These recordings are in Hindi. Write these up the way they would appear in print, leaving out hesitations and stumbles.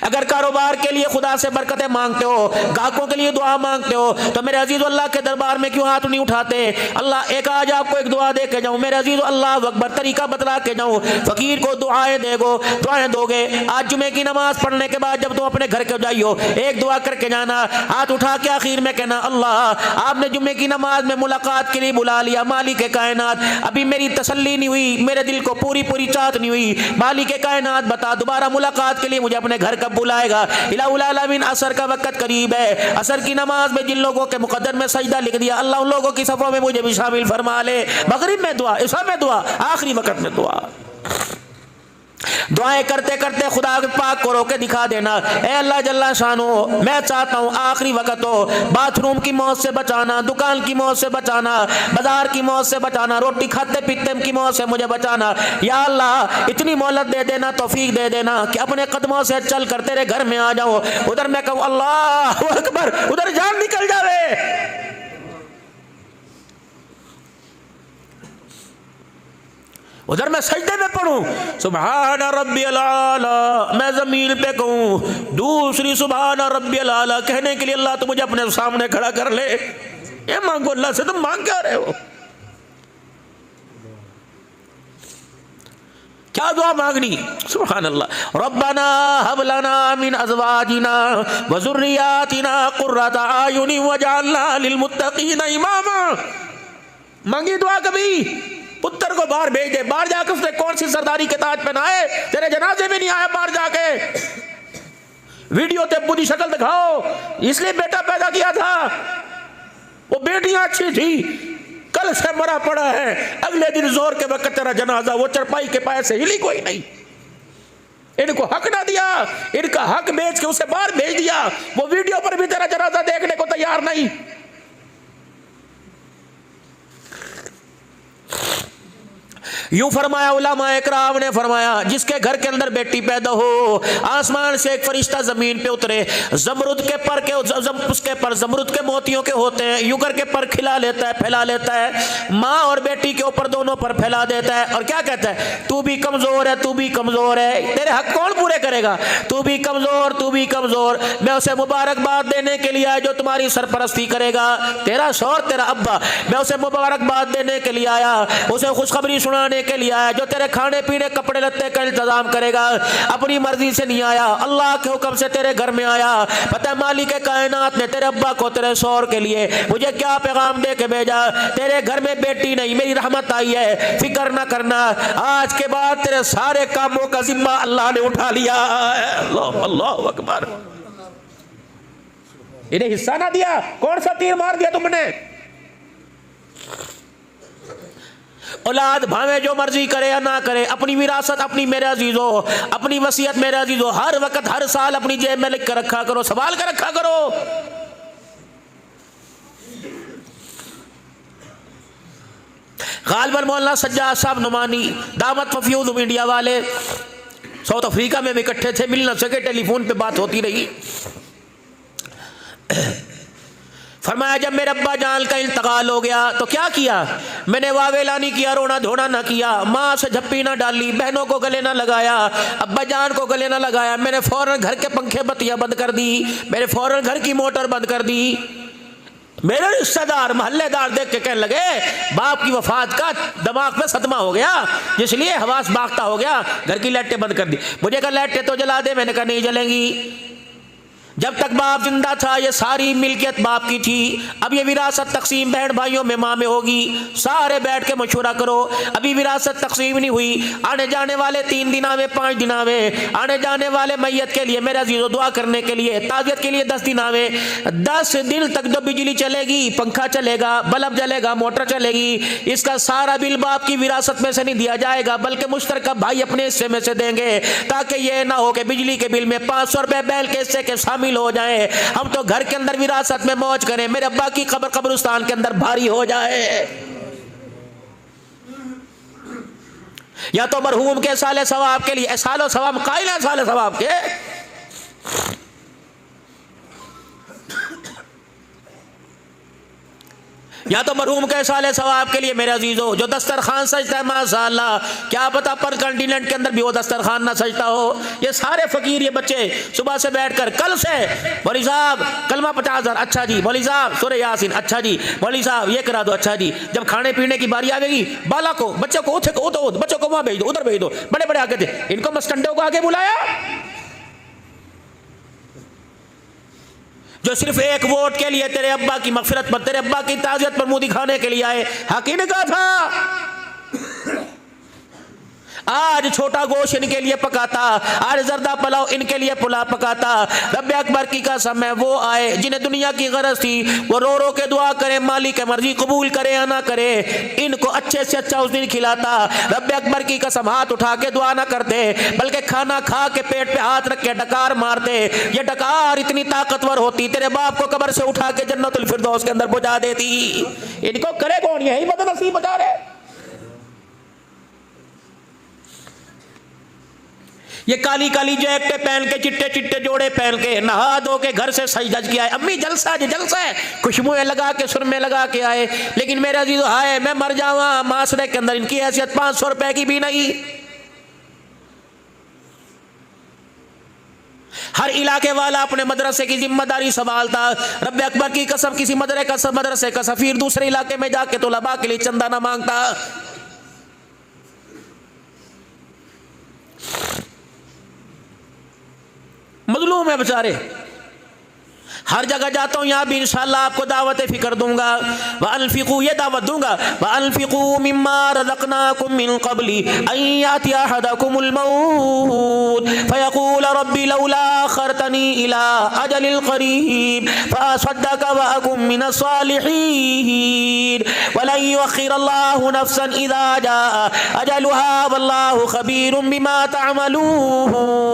अगर कारोबार के लिए खुदा से बरकतें मांगते हो, ग्राहकों के लिए दुआ मांगते हो, तो मेरे अजीज अल्लाह के दरबार में क्यों हाथ नहीं उठाते? अल्लाह एक आज आपको एक दुआ दे के जाऊं मेरे अजीज, अल्लाह अकबर तरीका बतला के जाऊं, फकीर को दुआएं दुआएं दोगे। आज जुमे की नमाज पढ़ने के बाद जब तुम अपने घर के जाइयो, एक दुआ करके जाना, हाथ उठा के आखिर में कहना, अल्लाह आपने जुमे की नमाज में मुलाकात के लिए बुला लिया, मालिक के कायनात अभी मेरी तसल्ली नहीं हुई, मेरे दिल को पूरी चाहत नहीं हुई, मालिक के कायनात बता दोबारा मुलाकात के लिए मुझे अपने घर कब बुलाएगा? इलाहुल आलमीन असर का वक्त करीब है, असर की नमाज में जिन लोगों के मुकद्दर में सजदा लिख दिया, अल्लाह उन लोगों की सफों में मुझे भी शामिल फरमा ले। मगरिब में दुआ, इशा में दुआ, आखिरी वक्त में दुआ। दुआएं करते करते खुदा पाक को रोके दिखा देना, ए अल्लाह जल्ला शानो, मैं चाहता हूँ आखिरी वक्त हो, बाथरूम की मौत से बचाना, दुकान की मौत से बचाना, बाजार की मौत से बचाना, रोटी खाते पीते की मौत से मुझे बचाना। या अल्लाह इतनी मोहलत दे देना, तौफीक दे देना कि अपने कदमों से चल कर तेरे घर में आ जाऊं, उधर मैं कहूँ अल्लाह अकबर, उधर जान निकल जावे, उधर मैं सजदे में पढ़ूं सुभान रब्बियल आला, मैं जमीन पे कहूं दूसरी सुभान रब्बियल आला कहने के लिए अल्लाह तो मुझे अपने सामने खड़ा कर ले। ये मांगो अल्लाह से, तुम मांग क्या रहे हो? क्या दुआ मांगनी? सुभान अल्लाह, रब्बना हब लना मिन अज़वाजिना व ज़ुर्रियातिना क़ुर्रता आयुनि वजअलना लिलमुत्तक़ीना इमामा। मांगी दुआ कभी? पुत्र को बाहर भेज दे, बाहर जाकर उसने कौन सी सरदारी के ताज पहनाए, तेरे जनाजे में नहीं आया, बाहर जाके वीडियो ते पूरी शक्ल दिखाओ, इसलिए बेटा पैदा किया था, वो बेटियां अच्छी थी, कल से मरा पड़ा है, अगले दिन जोर के वक्त तेरा जनाजा वो चरपाई के पाए से हिली कोई नहीं। इनको हक ना दिया, इनका हक बेच के उसे बाहर भेज दिया, वो वीडियो पर भी तेरा जनाजा देखने को तैयार नहीं। यूं फरमाया उलमाए इकराम ने फरमाया, जिसके घर के अंदर बेटी पैदा हो, आसमान से एक फरिश्ता जमीन पे उतरे, जमरुद के पर के उसके पर जमरुद के मोतियों के होते हैं, यूं करके पर खिला लेता है, फैला लेता है, माँ और बेटी के ऊपर दोनों पर फैला देता है, और क्या कहता है, तू भी कमजोर है, तू भी कमजोर है, तेरे हक कौन पूरे करेगा, तू भी कमजोर, तू भी कमजोर, मैं उसे मुबारकबाद देने के लिए आया जो तुम्हारी सरपरस्ती करेगा, तेरा शौहर तेरा अब्बा, मैं उसे मुबारकबाद देने के लिए आया, उसे खुशखबरी सुनाने के लिए आया जो तेरे खाने पीने कपड़े लत्ते का इंतजाम करेगा, अपनी मर्जी से नहीं आया, अल्लाह के हुक्म से तेरे घर में आया। पता है मालिक कायनात ने तेरे अब्बा को तेरे शौहर के लिए मुझे क्या पैगाम दे के भेजा, तेरे घर में बेटी नहीं मेरी रहमत आई है, फिक्र ना करना, आज के बाद तेरे सारे कामों का जिम्मा अल्लाह ने उठा लिया। अल्लाह अकबर। इन्हें हिस्सा ना दिया, कौन सा तीर मार दिया तुमने? औलाद भावे जो मर्जी करे या ना करे, अपनी विरासत अपनी मेरे अजीजों, अपनी वसीयत मेरे अजीजों, हर वक्त हर साल अपनी जेब में लिख कर रखा करो, संभाल कर रखा करो। गालिबन मौलाना सज्जाद साहब नुमानी दावत वफयूद मीडिया वाले साउथ अफ्रीका में भी इकट्ठे थे, मिल न सके, टेलीफोन पे बात होती रही। फरमाया जब मेरे अब्बा जान का इंतकाल हो गया तो क्या किया, मैंने वावेला नहीं किया, रोना धोना ना किया, माँ से झप्पी ना डाली, बहनों को गले ना लगाया, अब्बा जान को गले ना लगाया, मैंने फौरन घर के पंखे बत्तियां बंद कर दी, मैंने फौरन घर की मोटर बंद कर दी। मेरे रिश्तेदार मोहल्लेदार देख के कहने लगे बाप की वफात का दिमाग में सदमा हो गया, इसलिए हवास बागता हो गया, घर की लाइटें बंद कर दी। मुझे कहा लाइटें तो जला दे, मैंने कहा नहीं जलेंगी, जब तक बाप जिंदा था ये सारी मिल्कियत बाप की थी, अब ये विरासत तकसीम बहन भाइयों में माँ में होगी, सारे बैठ के मशवरा करो, अभी विरासत तकसीम नहीं हुई, आने जाने वाले 3 दिन में 5 दिन में, आने जाने वाले मैयत के लिए मेरा जीरो दुआ करने के लिए ताज़ियत के लिए 10 दिन में, 10 दिन तक जो बिजली चलेगी, पंखा चलेगा, बल्ब जलेगा, मोटर चलेगी, इसका सारा बिल बाप की विरासत में से नहीं दिया जाएगा, बल्कि मुश्तरका भाई अपने हिस्से में से देंगे, ताकि ये ना हो कि बिजली के बिल में 500 रुपए बैल के हिस्से के शामिल हो जाए, हम तो घर के अंदर विरासत में मौज करें, मेरे अब्बा की कब्र कब्रिस्तान के अंदर भारी हो जाए। या तो मरहूम के साले सवाब के लिए, सालो सवाब कायल है, साले सवाब के या तो मरहूम के साले सवाब के लिए मेरे अजीजों जो दस्तरखान सजता है माशाअल्लाह, क्या पता पर कंटिनेंट के अंदर भी वो दस्तरखान ना सजता हो। ये सारे फकीर ये बच्चे सुबह से बैठकर कल से मौलवी साहब कलमा 50,000 अच्छा जी, मौलवी साहब सूरह यासीन अच्छा जी, मौलवी साहब ये करा दो अच्छा जी। जब खाने पीने की बारी आवेगी बाला को बच्चों को बच्चों को वहां भेज दो, उधर भेज दो, बड़े बड़े आगे थे, इनको मस्टंडों को आगे बुलाया जो सिर्फ एक वोट के लिए तेरे अब्बा की मगफिरत पर, तेरे अब्बा की ताज़ियत पर मुंह दिखाने के लिए आए। हकीम ने कहा था आज छोटा गोश्त इनके लिए पकाता, आज जर्दा पुलाव इनके लिए पुलाव पकाता। रब अकबर की कसम है वो आए जिन्हें दुनिया की गरज थी, वो रो रो के दुआ करे मालिक मर्जी कबूल करे या ना करे, इनको अच्छे से अच्छा उस दिन खिलाता। रब अकबर की कसम हाथ उठा के दुआ ना करते बल्कि खाना खा के पेट पे हाथ रख के डकार मारते। ये डकार इतनी ताकतवर होती तेरे बाप को कब्र से उठा के जन्नतुल फिरदौस के अंदर पहुंचा देती। इनको करे कौन, यही बदनसीब बता रहे। ये काली काली जैकेटें पहन के चिट्टे चिट्टे जोड़े पहन के नहा धो के घर से सज धज के आए, अम्मी जलसा जी जलसा है, खुशबुएं लगा के सुरमे लगा के आए। लेकिन मेरा अजीजों हाय मैं मर जावा माशरे के अंदर इनकी हैसियत 500 रुपए की भी नहीं। हर इलाके वाला अपने मदरसे की जिम्मेदारी संभालता। रब अकबर की कसम किसी मदरसे का सफीर दूसरे इलाके में जाके तुलबा के लिए चंदा ना मांगता। मजलूम है बेचारे। हर जगह जाता हूँ यहाँ भी इंशाअल्लाह आपको दावत फिक्र दूंगा, व अनफिकू ये दावत दूंगा, व अनफिकू मिम्मा रज़क़नाकुम मिन क़ब्ली अन यातिया अहदकुमुल मौत फयक़ूल रब्बी लौला अख़रतनी इला अजलिल क़रीब फ़असद्दक़ व अकुम मिनस सालिहीन वलन युअख़्खिरल्लाहु नफ़्सन इज़ा जाअ अजलुहा वल्लाहु ख़बीरुम बिमा तअमलून।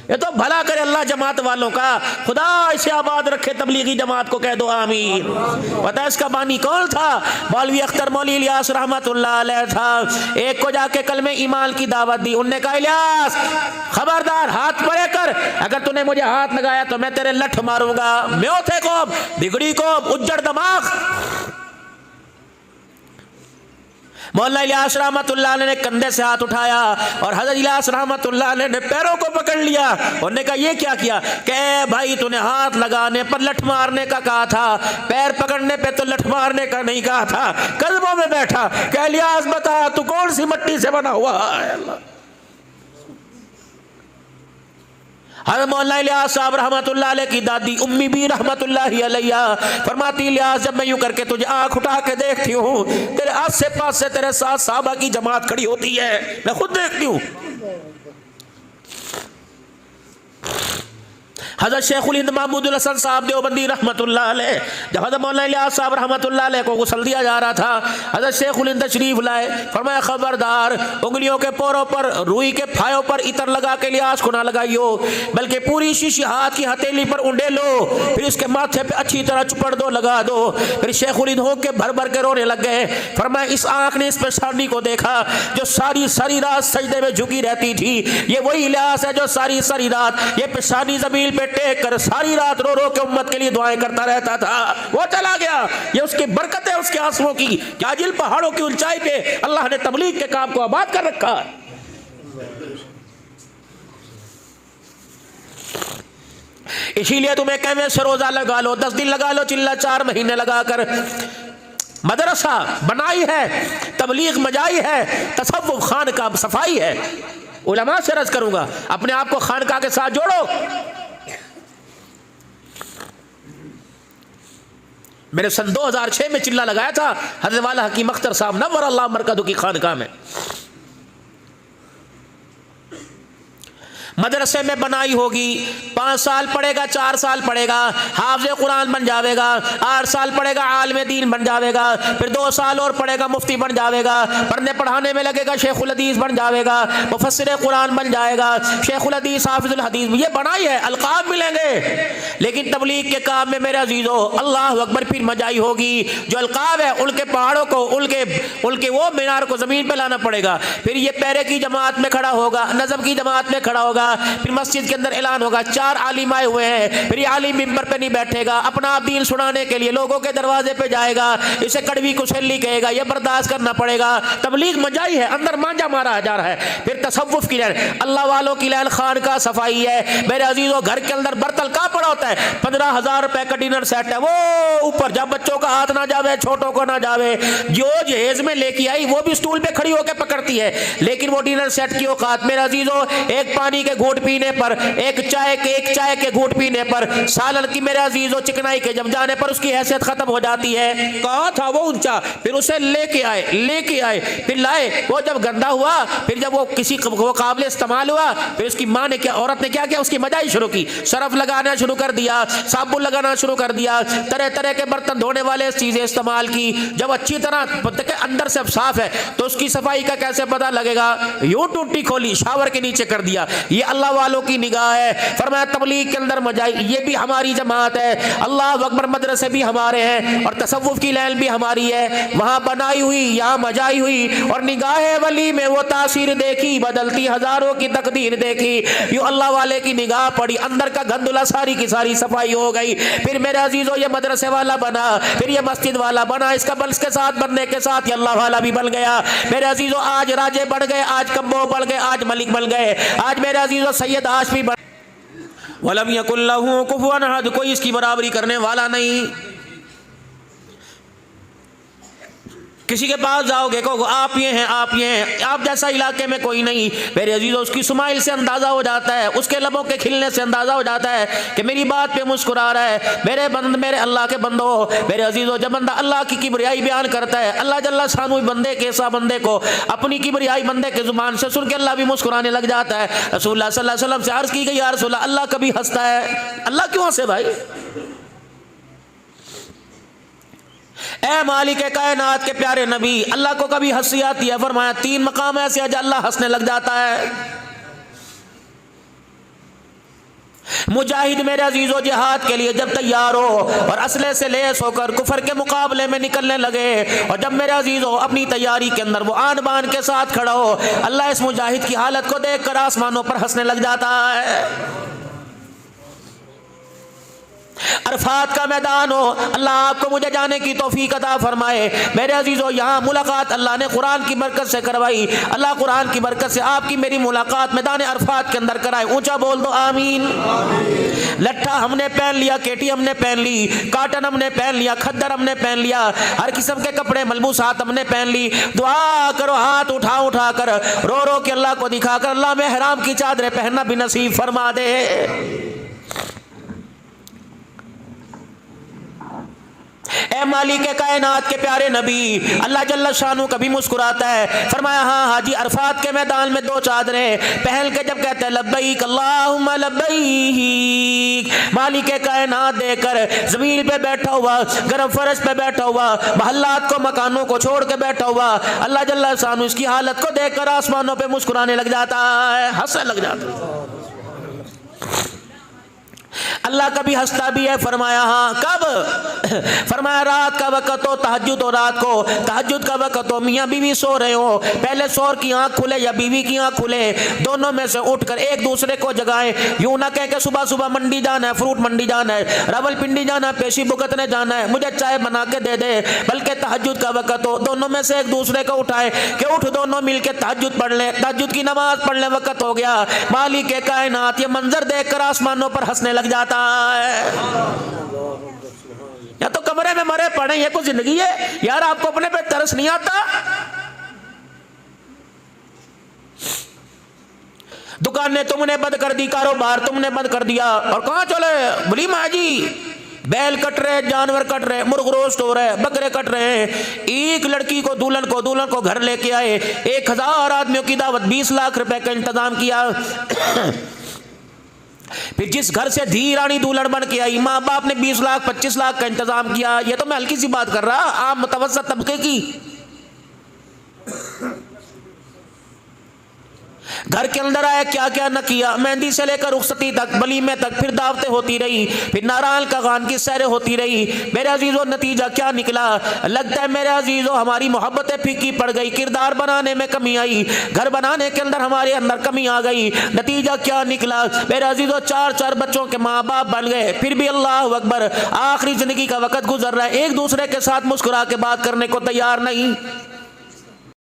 ये तो भला करे अल्लाह जमात वालों का, खुदा इसे आबाद रखे तबलीगी जमात को कह दो आमीन। पता है इसका बानी कौन था? मौलवी अख्तर मौलवी इलियास रहमतुल्लाह अलैह था। एक को जाके कलमे ईमान की दावत दी, उनने कहा इलियास खबरदार हाथ परे कर, अगर तूने मुझे हाथ लगाया तो मैं तेरे लठ मारूंगा। म्योथे को बिगड़ी को उज्जड़ दिमाग। मौलाना इलियास रहमतुल्लाह ने कंधे से हाथ उठाया और हज़रत इलियास रहमतुल्लाह ने पैरों को पकड़ लिया। उन्होंने कहा ये क्या किया? कहे भाई तूने हाथ लगाने पर लठ मारने का कहा था, पैर पकड़ने पे तो लठ मारने का नहीं कहा था। कदमों में बैठा कह इलियास बता तू कौन सी मिट्टी से बना हुआ है? अल्लाह। हज़रत मौलाना इलियास साहब रहमतुल्लाह अलैह की दादी उम्मी भी रहमतुल्लाह अलैहा फरमाती इलियास जब मैं यूं करके तुझे आंख उठा के देखती हूँ तेरे आस पास से तेरे साथ साहबा की जमात खड़ी होती है, मैं खुद देखती हूँ। हज़रत शेखुल हिंद महमूदुल हसन साहब देवबंदी रहमतुल्लाह अलैह जब हज़रत मौलाना इलियास साहब रहमतुल्लाह अलैह को गुस्ल दिया जा रहा था, हज़रत शेखुल हिंद तशरीफ लाए, फरमाया खबरदार उंगलियों के पोरों पर रुई के फायों पर इतर लगा के इलियास को ना लगाइयो, बल्कि पूरी शीशी हाथ की हथेली पर उंडे लो, फिर इसके माथे पे अच्छी तरह चुपड़ दो लगा दो। फिर शेखुल हिंद होके भर भर के रोने लग गए। फरमाया इस आँख ने इस पेशानी को देखा जो सारी सारी रात सजदे में झुकी रहती थी, ये वही इलियास है जो सारी सारी रात ये पेशानी जमीन पे टेक कर सारी रात रो रो के उम्मत के लिए दुआएं करता रहता था। वो चला गया, ये उसकी बरकत है उसके आंसुओं की। क्या जिन पहाड़ों की ऊंचाई पे अल्लाह ने तबलीग के काम को आबाद कर रखा। इसीलिए तुम्हें कहवे से रोजा लगा लो, 10 दिन लगा लो, चिल्ला 4 महीने लगाकर मदरसा बनाई है, तबलीग मजाई है, तसव्वुफ खान का सफाई है। उलमा से अर्ज करूंगा अपने आप को खानका के साथ जोड़ो। मैंने सन 2006 में चिल्ला लगाया था हज़रत वाला हकीम अख्तर साहब नव्वर अल्लाह मरकज़हु की खानका में। मदरसे में बनाई होगी, 5 साल पढ़ेगा, 4 साल पढ़ेगा, हाफ़िज़ कुरान बन जाएगा, 8 साल पढ़ेगा, आलिम दीन बन जाएगा, फिर 2 साल और पढ़ेगा, मुफ्ती बन जाएगा, पढ़ने पढ़ाने में लगेगा, शेखुल हदीस बन जाएगा, मुफस्सिर कुरान बन जाएगा, शेखुल हदीस, हाफ़िज़ुल हदीस। ये बनाई है, अलक़ाब मिलेंगे। लेकिन तबलीग के काम में मेरे अजीज़ों अल्लाह अकबर फिर मजाई होगी। जो अलक़ाब है उनके पहाड़ों को उनके वो मीनार को ज़मीन पर लाना पड़ेगा। फिर ये पैरे की जमात में खड़ा होगा, नज़म की जमात में खड़ा होगा, होगा, फिर मस्जिद के अंदर ऐलान होगा 4 आलिम आए हुए हैं, फिर ये आलिम मिंबर पे नहीं बैठेगा, अपना आप दीन सुनाने के लिए लोगों के दरवाजे पे जाएगा, इसे कड़वी कुसैली कहेगा, ये बर्दाश्त करना पड़ेगा। तबलीग मजाई है, अंदर मांझा मारा जा रहा है। फिर तसव्वुफ की लाइन, अल्लाह वालों की लाइन, खान का सफाई है। मेरे अजीजों, घर के अंदर बर्तन कहाँ पड़ा होता है, 15,000 रुपए का डिनर सेट है, वो ऊपर जब बच्चों का हाथ ना जावे, छोटों को ना जावे, जो जहेज में लेके आई वो भी स्टूल पे खड़ी होकर पकड़ती है, लेकिन वो डिनर सेट की औकात। मेरे अजीजों, एक पानी के घूंट पीने पर, एक चाय के घूंट पीने पर, सालन की मेरे अजीजों चिकनाई के जम जाने पर उसकी हैसियत खत्म हो जाती है। कहाँ था वो ऊंचा, फिर उसे लेके आए, फिर लाए, वो जब गंदा हुआ, फिर जब वो किसी वो काबिल इस्तेमाल हुआ, फिर उसकी माँ ने क्या, औरत ने क्या किया, उसकी मजाई शुरू की, सरफ लगाना शुरू कर दिया, साबुन लगाना शुरू कर दिया, तरह तरह के बर्तन धोने वाले चीजें इस्तेमाल की। जब अच्छी तरह अंदर से साफ है तो उसकी सफाई का कैसे पता लगेगा, यूं टूटी खोली, शावर के नीचे कर दिया। ये अल्लाह वालों की निगाह है। फरमाया तबलीग के अंदर मजाई, ये भी हमारी जमात है। अल्लाह अकबर मदरसे भी हमारे हैं और तसव्वुफ की लाइन भी हमारी है, वहां बनाई हुई, यहाँ मजाई हुई, और निगाह वली में वो तासीर देखी, बदलती हजारों की तकदीर देखी। यूं अल्लाह वाले की निगाह पड़ी, अंदर का गंदुला सारी की सारी सफाई हो गई। फिर मेरे अजीजों, ये मदरसे वाला बना, फिर ये मस्जिद वाला बना, इसका बल के साथ बनने के साथ ही अल्लाह वाला भी बन गया। मेरे अजीजों, आज राजे बढ़ गए, आज कम्बो बढ़ गए, आज मलिक बन गए, आज मेरे अजीजों सैयद हाशमी बन। वलम यकुल लहू कुफुवन अहद, कोई इसकी बराबरी करने वाला नहीं। किसी के पास जाओगे कहो आप ये हैं, आप जैसा इलाके में कोई नहीं। मेरे अजीजों, उसकी स्माइल से अंदाजा हो जाता है, उसके लबों के खिलने से अंदाजा हो जाता है कि मेरी बात पे मुस्कुरा रहा है। मेरे अल्लाह के बंदो, मेरे अजीजों, जब बंदा अल्लाह की किबरियाई बयान करता है, अल्लाह जल्ला शानु बंदे के ऐसा बंदे को अपनी किबरियाई बंदे के जुबान से सुन के अल्लाह भी मुस्कुराने लग जाता है। रसूलुल्लाह सल्लल्लाहु अलैहि वसल्लम से अर्ज की गई, या रसूलल्लाह, अल्लाह कभी हंसता है? अल्लाह क्यों हंसे भाई? ए मालिक कायनात के प्यारे नबी, अल्लाह को कभी हंसी आती है? फरमाया 3 मकाम ऐसे है जब अल्लाह हंसने लग जाता है। मुजाहिद मेरे अजीजों, जिहाद के लिए जब तैयार हो और असले से लेस होकर कुफर के मुकाबले में निकलने लगे, और जब मेरे अजीजों अपनी तैयारी के अंदर वो आन बान के साथ खड़ा हो, अल्लाह इस मुजाहिद की हालत को देखकर आसमानों पर हंसने लग जाता है। अरफात का मैदान हो, अल्लाह आपको मुझे जाने की तौफीक अता फरमाए। मेरे अजीजों, यहाँ मुलाकात अल्लाह ने कुरान की बरकत से करवाई। अल्लाह कुरान की बरकत से आपकी मेरी मुलाकात मैदान अरफात के अंदर कराए। ऊंचा बोल दो आमीन। लट्ठा हमने पहन लिया, केटी हमने पहन ली, काटन हमने पहन लिया, खद्दर हमने पहन लिया, हर किस्म के कपड़े मलबूसात हमने पहन ली। दुआ करो, हाथ उठा उठा कर, रो रो के अल्लाह को दिखाकर, अल्लाह में हराम की चादरें पहनना भी नसीब फरमा दे। ए मालिक कायनात के प्यारे नबी, अल्लाह जल्ला शानू कभी मुस्कुराता है। फरमाया हाँ हाजी, अरफात के मैदान में 2 चादरें पहन के जब कहते हैं लब्बैक अल्लाहुम्मा लब्बैक, मालिक कायनात देकर जमीन पे बैठा हुआ, गर्म फर्श पे बैठा हुआ, महल्लात को मकानों को छोड़ के बैठा हुआ, अल्लाह जल्ला शानू इसकी हालत को देखकर आसमानों पे मुस्कुराने लग जाता है, हंसने लग जाता है। अल्लाह कभी हंसता भी है। फरमाया हाँ, कब? फरमाया रात का वक़्त हो, तहज्जुद हो, रात को तहज्जुद का वक़्त हो, मियाँ बीवी सो रहे हो, पहले शौहर की आंख खुले या बीवी की आंख खुले, दोनों में से उठकर एक दूसरे को जगाएं। यूं ना कह के सुबह सुबह मंडी जाना है, फ्रूट मंडी जाना है, रावलपिंडी जाना है, पेशी भुगतने जाना है, मुझे चाय बना के दे दे, बल्कि तहज्जुद का वक़्त हो, दोनों में से एक दूसरे को उठाए कि उठ, दोनों मिल के तहज्जुद पढ़ लें, तहज्जुद की नमाज पढ़ लें, वक़्त हो गया। मालिक कायनात ये मंजर देखकर आसमानों पर हंसने लग जाता है। या तो कमरे में मरे पड़े, ये कुछ जिंदगी है यार? आपको अपने पे तरस नहीं आता? दुकानें तुमने बंद कर दी, कारोबार तुमने बंद कर दिया, और कहां चले? बोली माँ जी, बैल कट रहे, जानवर कट रहे, मुर्ग रोस्ट हो रहे, बकरे कट रहे हैं। एक लड़की को दुल्हन को घर लेके आए, 1000 आदमियों की दावत, 20 लाख रुपए का इंतजाम किया। फिर जिस घर से धी रानी दुल्हन बन के आई, माँ बाप ने 20 लाख 25 लाख का इंतजाम किया। ये तो मैं हल्की सी बात कर रहा, आम मुतवस्सित तबके की। घर के अंदर आया, क्या क्या न किया, मेहंदी से लेकर रुखसती तक, वलीमे तक, फिर दावतें होती रही, फिर नारायण का गान की सैरें होती रही। मेरे अजीजों नतीजा क्या निकला? लगता है मेरे अजीजों हमारी मोहब्बतें फीकी पड़ गई, किरदार बनाने में कमी आई, घर बनाने के अंदर हमारे अंदर कमी आ गई। नतीजा क्या निकला मेरे अजीजों? 4-4 बच्चों के माँ बाप बन गए, फिर भी अल्लाह अकबर आखिरी जिंदगी का वक्त गुजर रहा है, एक दूसरे के साथ मुस्कुरा के बात करने को तैयार नहीं।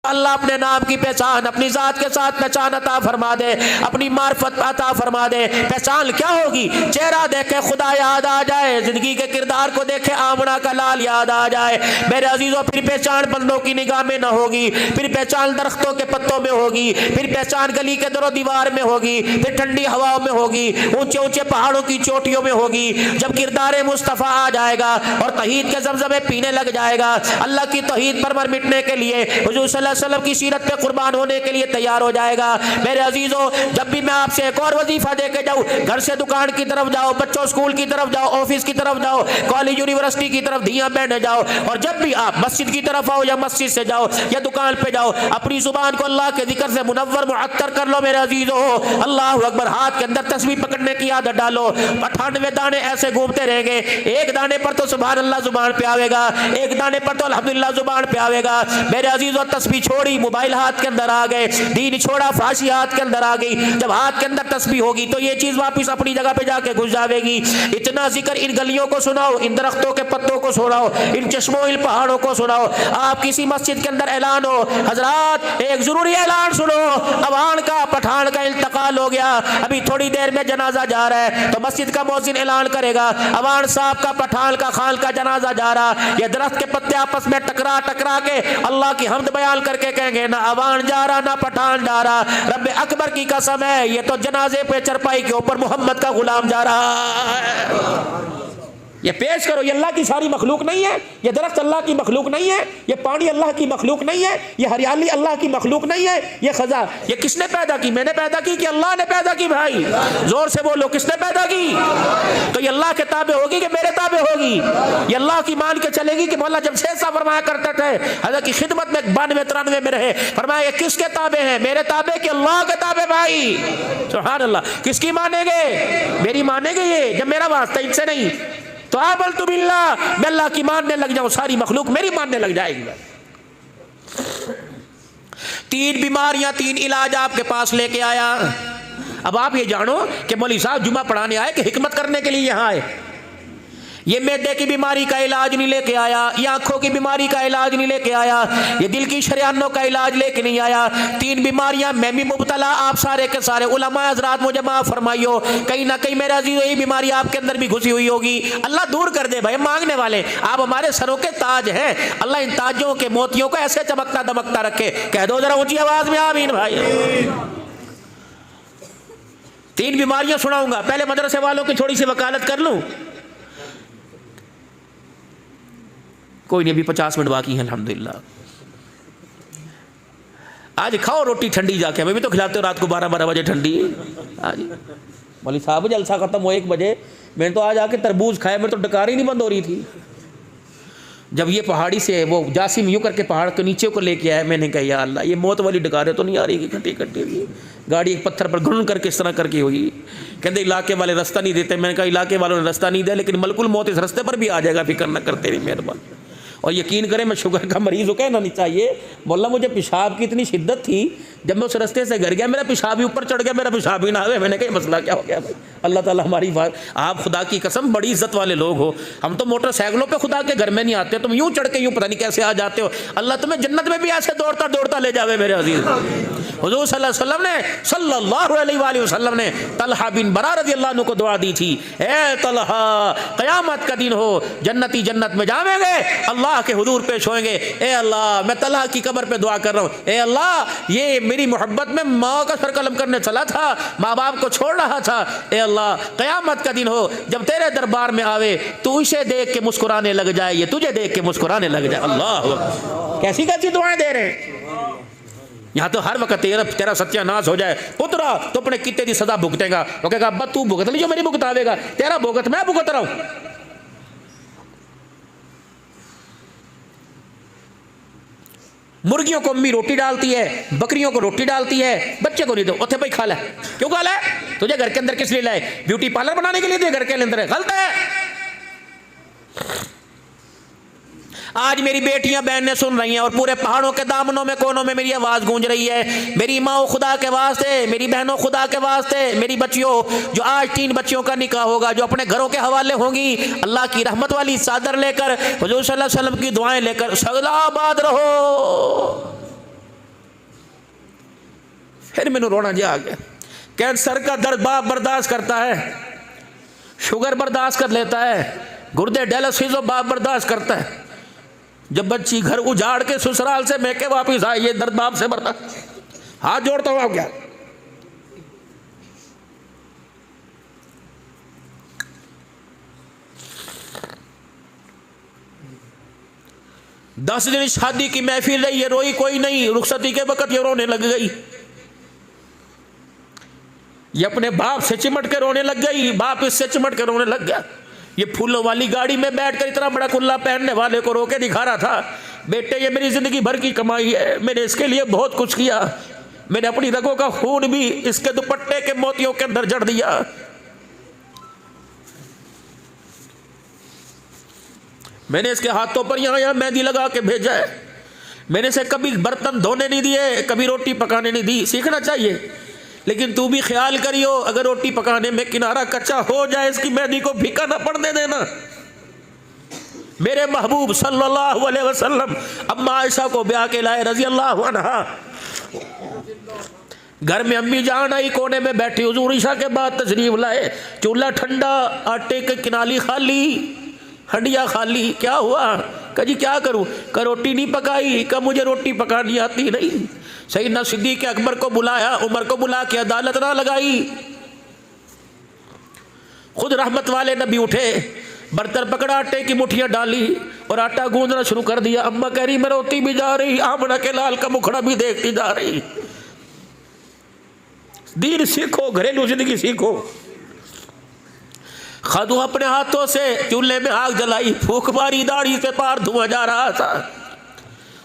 अल्लाह अपने नाम की पहचान, अपनी जात के साथ पहचान अता फरमा दे, अपनी मार्फत अता फरमा दे। पहचान क्या होगी? चेहरा देखे खुदा याद आ जाए, जिंदगी के किरदार को देखे आमना का लाल याद आ जाए। मेरे अजीजों फिर पहचान बंदों की निगाह में न होगी, फिर पहचान दरख्तों के पत्तों में होगी, फिर पहचान गली के दरो दीवार में होगी, फिर ठंडी हवाओं में होगी, ऊंचे ऊंचे पहाड़ों की चोटियों में होगी। जब किरदार मुस्तफ़ा आ जाएगा और तौहीद के ज़मज़मे पीने लग जाएगा, अल्लाह की तौहीद पर मर मिटने के लिए, हुजूर सल्लल्लाहु अलैहि वसल्लम की सीरत पे कुर्बान होने के लिए तैयार हो जाएगा। मेरे अजीजों जब भी मैं आपसे एक और वजीफा दे के जाऊं, घर से दुकान की तरफ जाओ, बच्चों स्कूल की तरफ जाओ, ऑफिस की तरफ जाओ, कॉलेज यूनिवर्सिटी की तरफ धियां बैठने जाओ, और जब भी आप मस्जिद की तरफ आओ या मस्जिद से जाओ या दुकान पे जाओ, अपनी जुबान को अल्लाह के जिक्र से मुनव्वर मुअत्तर कर लो। मेरे अजीजों अल्लाह अकबर, हाथ के अंदर तस्बीह पकड़ने की आदत डालो। 98 दाने ऐसे घूमते रहेंगे, एक दाने पर तो सुभान अल्लाह जुबान पे आवेगा, एक दाने पर तो अल्हम्दुलिल्लाह जुबान पे आवेगा। मेरे अजीजों तस्बीह छोड़ी, मोबाइल हाथ के अंदर आ गए, दीन छोड़ा, फाशी हाथ के अंदर आ गई। जब हाथ के अंदर तस्बीह होगी तो ये चीज वापस अपनी जगह पे जाके घुस जाएगी। इतना जिक्र इन गलियों को सुनाओ, इन दरख्तों के पत्तों को सुनाओ, इन चश्मों इन पहाड़ों को सुनाओ। आप किसी मस्जिद के अंदर ऐलान हो, हजरात एक जरूरी ऐलान सुनो, अवान का पठान का इंतकाल हो गया, अभी थोड़ी देर में जनाजा जा रहा है, तो मस्जिद का मौजिन ऐलान करेगा, अवान साहब का पठान का खान का जनाजा जा रहा। ये दरख्त के पत्ते आपस में टकरा टकरा के अल्लाह की हमद बयान करके कहेंगे, ना अवान जा रहा ना पठान जा रहा, रब्बे अकबर की कसम है ये तो जनाजे पे चरपाई के ऊपर मोहम्मद का गुलाम जा रहा है। ये पेश करो, ये अल्लाह की सारी मखलूक नहीं है, ये दरख्त अल्लाह की मखलूक नहीं है, ये पानी अल्लाह की मखलूक नहीं है, ये हरियाली अल्लाह की मखलूक नहीं है, ये खजा ये किसने पैदा की? मैंने पैदा की कि अल्लाह ने पैदा की? भाई जोर से बोलो, किसने पैदा की? तो ये अल्लाह के ताबे होगी कि मेरे ताबे होगी? ये अल्लाह की मान के चलेगी कि मौला जब से ऐसा फरमाया करते थे, हज़रत की खिदमत में 92-93 में रहे, फरमाया ये किसके ताबे हैं? मेरे ताबे कि अल्लाह के ताबे। भाई सुभान अल्लाह, किसकी मानेंगे? मेरी मानेंगे ये, जब मेरा वास्ता इनसे नहीं तो आबल तु बिल्लाह, मैं अल्लाह की मानने लग जाऊं, सारी मखलूक मेरी मानने लग जाएगी। 3 बीमारियां 3 इलाज आपके पास लेके आया। अब आप ये जानो कि मौलवी साहब जुमा पढ़ाने आए कि हिकमत करने के लिए यहाँ आए। ये मैदे की बीमारी का इलाज नहीं लेके आया, ये आंखों की बीमारी का इलाज नहीं लेके आया, ये दिल की शरियानों का इलाज लेके नहीं आया। 3 बीमारियां मैं भी मुब्तला, आप सारे के सारे उलमा हज़रात मुझे माफ़ फरमाइयो, कहीं ना कहीं मेरा अजीज़ ये बीमारी आपके अंदर भी घुसी हुई होगी। अल्लाह दूर कर दे भाई, मांगने वाले आप हमारे सरों के ताज हैं, अल्लाह इन ताजों के मोतियों को ऐसे चमकता दमकता रखे। कह दो जरा ऊंची आवाज में आमीन भाई। 3 बीमारियां सुनाऊंगा, पहले मदरसे वालों की थोड़ी सी वकालत कर लूं। कोई नहीं, अभी 50 मिनट बाकी है अल्हम्दुलिल्लाह। आज खाओ रोटी ठंडी जाके, हमें भी तो खिलाते हो रात को 12-12 बजे ठंडी। आज मौलवी साहब जलसा खत्म हो 1 बजे, मैंने तो आज आके तरबूज खाया, मेरे तो डकार ही नहीं बंद हो रही थी। जब ये पहाड़ी से वो जासिम यूँ करके पहाड़ के नीचे को लेके आया, मैंने कहा या अल्लाह ये मौत वाली डकारें तो नहीं आ रही कि खट्टी खट्टी गाड़ी एक पत्थर पर घुन करके इस तरह करके हुई। कहते इलाके वाले रास्ता नहीं देते, मैंने कहा इलाके वालों ने रास्ता नहीं दिया, लेकिन मलकुल मौत इस रास्ते पर भी आ जाएगा, फिक्र न करते रही मेहरबान। और यकीन करें मैं शुगर का मरीज़ हो, कहना नहीं चाहिए, बोला मुझे पेशाब की इतनी शिद्दत थी, जब मैं उस रास्ते से घर गया मेरा पेशाब ही ऊपर चढ़ गया, मेरा पेशाब ही ना आवे। मैंने कहा मसला क्या हो गया भाई? अल्लाह ताला हमारी बात, आप खुदा की कसम बड़ी इज्जत वाले लोग हो, हम तो मोटरसाइकिलों पे खुदा के घर में नहीं आते, तुम यूँ चढ़ के यूँ पता नहीं कैसे आ जाते हो। अल्लाह तुम्हें जन्नत में भी ऐसे दौड़ता दौड़ता ले जावे मेरे अजीज। हुजूर सल्लल्लाहु अलैहि वसल्लम ने तलहा बिन बरा रज़ी अल्लाह अन्हु को दुआ दी थी, ए तलहा क़यामत का दिन हो, जन्नती जन्नत में जावेंगे, अल्लाह के हुजूर पेश होंगे, ए अल्लाह मैं तलहा की कब्र पे दुआ कर रहा हूँ, ए अल्लाह ये मेरी मोहब्बत में माँ का सर कलम करने चला था, माँ बाप को छोड़ रहा था, ए अल्लाह क़यामत का दिन हो, जब तेरे दरबार में आवे तू इसे देख के मुस्कुराने लग जाए, ये तुझे देख के मुस्कुराने लग जाए। अल्लाह कैसी कैसी दुआएं दे रहे हैं। यहाँ तो हर वक्त तेरा सत्यानाश हो जाए, पुत्रा तो अपने किते की सजा भुगतेगा, वो कहेगा अब्बा तू भुगत ली जो मेरी भुगतावेगा, तेरा भुगत मैं भुगत रहा हूं। मुर्गियों को अम्मी रोटी डालती है, बकरियों को रोटी डालती है, बच्चे को नहीं दो। उठे भाई खा ले। क्यों खा ले? तुझे घर के अंदर किस लिए लाए? ब्यूटी पार्लर बनाने के लिए तुझे घर के अंदर है? गलत है। आज मेरी बेटियां बहनें सुन रही हैं और पूरे पहाड़ों के दामनों में कोनों में मेरी आवाज गूंज रही है। मेरी माओ खुदा के वास्ते, मेरी बहनों खुदा के वास्ते, मेरी बच्चियों जो आज 3 बच्चियों का निकाह होगा, जो अपने घरों के हवाले होंगी, अल्लाह की रहमत वाली चादर लेकर, हुजूर सल्लल्लाहु अलैहि वसल्लम की दुआएं लेकर सलाबाद रहो। फिर मैंने रोना जा गया। कैंसर का दर्द बाप बर्दाश्त करता है, शुगर बर्दाश्त कर लेता है, गुर्दे डायलिसिस बाप बर्दाश्त करता है। जब बच्ची घर उजाड़ के ससुराल से मैके वापिस आई, ये दर्द बाप से बर्दाश्त। हाथ जोड़ता हूं। क्या 10 दिन शादी की महफिल रही है, रोई कोई नहीं। रुखसती के वक्त ये रोने लग गई, ये अपने बाप से चिमट के रोने लग गई, बाप इससे चिमट के रोने लग गया। ये फूलों वाली गाड़ी में बैठकर इतना बड़ा कुल्ला पहनने वाले को रोके दिखा रहा था, बेटे ये मेरी जिंदगी भर की कमाई है, मैंने इसके लिए बहुत कुछ किया, मैंने अपनी रगों का खून भी इसके दुपट्टे के मोतियों के अंदर जड़ दिया। मैंने इसके हाथों पर यहाँ यहाँ मेहंदी लगा के भेजा है, मैंने इसे कभी बर्तन धोने नहीं दिए, कभी रोटी पकाने नहीं दी। सीखना चाहिए, लेकिन तू भी ख्याल करियो, अगर रोटी पकाने में किनारा कच्चा हो जाए, इसकी मेहंदी को फीका ना पड़ने देना। मेरे महबूब सल्लल्लाहु अलैहि वसल्लम अम्मा आयशा को ब्याह के लाए रजी अल्लाह अन्हा। घर में अम्मी जान आई, कोने में बैठी, हुजूर ईशा के बाद तशरीफ लाए। चूल्हा ठंडा, आटे की किनाली खाली, हंडिया खाली। क्या हुआ? कहा जी क्या करूं? कहा रोटी नहीं पकाई। कहा मुझे रोटी पकानी आती नहीं। सैयदना सिद्दीक़ अकबर को बुलाया, उमर को बुला के अदालत ना लगाई। खुद रहमत वाले नबी उठे, बर्तन पकड़ा, आटे की मुठियां डाली और आटा गूंदना शुरू कर दिया। अम्मा कह रही मैं रोती भी जा रही, आमना के लाल का मुखड़ा भी देखती जा रही। दीन सीखो, घरेलू जिंदगी सीखो। खादू अपने हाथों से चूल्हे में आग जलाई, फूंक मारी, दाढ़ी से पार धुआं जा रहा था।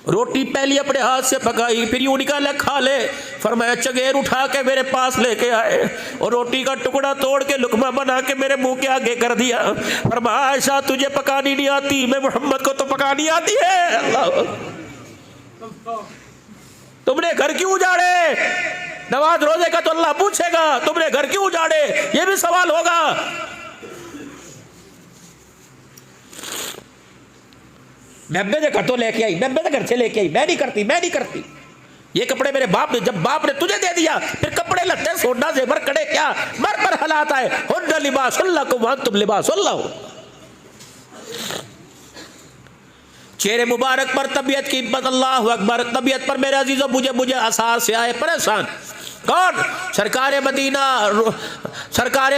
रोटी पहली अपने हाथ से पकाई, फिर यूं निकाले खा ले। फरमाया चगेर उठा के मेरे पास लेके आए और रोटी का टुकड़ा तोड़ के लुकमा बना के मेरे मुंह के आगे कर दिया। फरमाया आयशा तुझे पकानी नहीं आती, मैं मोहम्मद को तो पकानी आती है। अल्लाह, तुमने घर क्यों उजाड़े? नमाज रोजे का तो अल्लाह पूछेगा, तुमने घर क्यों उजाड़े, ये भी सवाल होगा। बेबे के घर तो लेके आई, बेबे के घर से लेके आई, मैं नहीं करती, मैं नहीं करती। ये कपड़े मेरे बाप ने, जब बाप ने तुझे दे दिया, फिर कपड़े लत्ते सोना जेवर कड़े क्या मर पर हालात आए। हुन्ना लिबासुल्लाह को वअंतुम लिबासुल्लाह। चेहरे मुबारक पर तबीयत की हिम्मत, अल्लाह अकबर। तबीयत पर मेरे अजीजों मुझे आसार से आए परेशान। कौन? सरकार